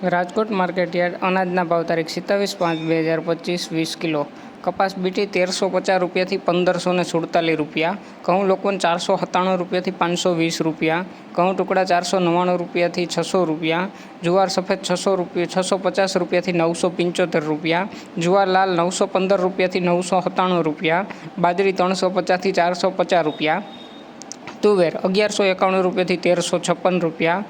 Rajkot market yard અનાજના ભાવ તારીખ 27/5/2025 20 કિલો. કપાસ બીટી 1350 રૂપિયાથી 1547 રૂપિયા. ઘઉં લોકવન 497 રૂપિયાથી 520 રૂપિયા. ઘઉં ટુકડા 499 રૂપિયાથી 600 રૂપિયા. જુવાર સફેદ 650 રૂપિયાથી 975 રૂપિયા. જુવાર લાલ 915 રૂપિયાથી 997 રૂપિયા. બાજરી 350થી 450 રૂપિયા. તુવેર 1191 રૂપિયાથી 1356 રૂપિયા.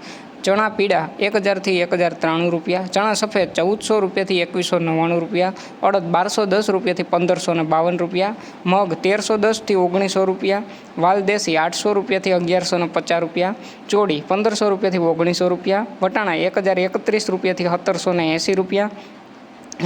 ચણા પીળા 1000થી 1093 રૂપિયા. ચણા સફેદ 1400 રૂપિયાથી 2199 રૂપિયા. અડદ 1210 રૂપિયાથી 1552 રૂપિયા. મગ 1310થી 1900 રૂપિયા. વાલ દેશી 800 રૂપિયાથી 1150 રૂપિયા. ચોળી 1500 રૂપિયાથી 1900 રૂપિયા. વટાણા 1031 રૂપિયાથી 1780 રૂપિયા.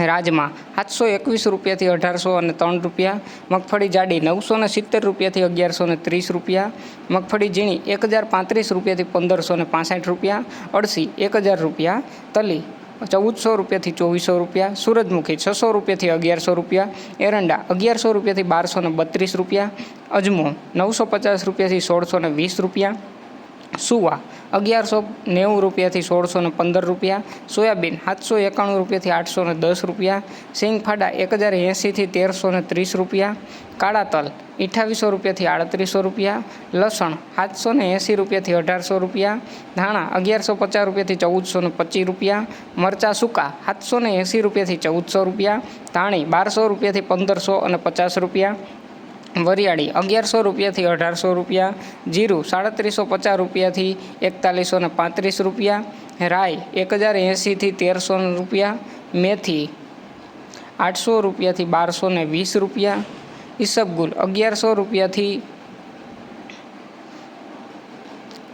રાજમા 721 રૂપિયાથી 1803 રૂપિયા. મગફળી જાડી 970 રૂપિયાથી 1130 રૂપિયા. મગફળી ઝીણી 1035 રૂપિયાથી 1565 રૂપિયા. અળસી 1000 રૂપિયા. તલી 1400 રૂપિયાથી 2400 રૂપિયા. સૂરજમુખી 600 રૂપિયાથી 1100 રૂપિયા. એરંડા 1100 રૂપિયાથી 1232 રૂપિયા. અજમો 950 રૂપિયાથી 1620 રૂપિયા. સુવા 1190 રૂપિયાથી 1615 રૂપિયા. સોયાબીન 791 રૂપિયાથી 810 રૂપિયા. સિંગફાડા 1080થી 1330 રૂપિયા. કાળા તલ 2800 રૂપિયાથી 3800 રૂપિયા. લસણ 780 રૂપિયાથી 1800 રૂપિયા. ધાણા 1150 રૂપિયાથી 1425 રૂપિયા. મરચાં સૂકા 780 રૂપિયાથી 1400 રૂપિયા. ધાણી 1200 રૂપિયાથી 1550 રૂપિયા. વરિયાળી 1100 રૂપિયાથી 1800 રૂપિયા. જીરું 3750 રૂપિયાથી 4135 રૂપિયા. રાઈ 1080થી 1300 રૂપિયા. મેથી 800 રૂપિયાથી 1220 રૂપિયા. ઈસબગુલ 1100 રૂપિયાથી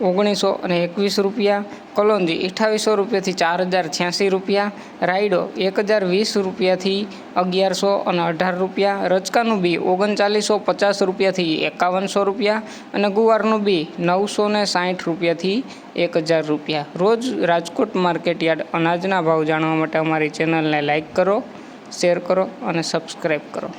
1921 રૂપિયા. કલોંજી 2800 રૂપિયાથી 4086 રૂપિયા. રાયડો 1020 રૂપિયાથી 1118 રૂપિયા. રચકાનું બી 3950 રૂપિયાથી 5100 રૂપિયા. અને ગુવારનું બી 960 રૂપિયાથી 1000 રૂપિયા. રોજ રાજકોટ માર્કેટયાર્ડ અનાજના ભાવ જાણવા માટે અમારી ચેનલને લાઇક કરો, શેર કરો અને સબસ્ક્રાઈબ કરો.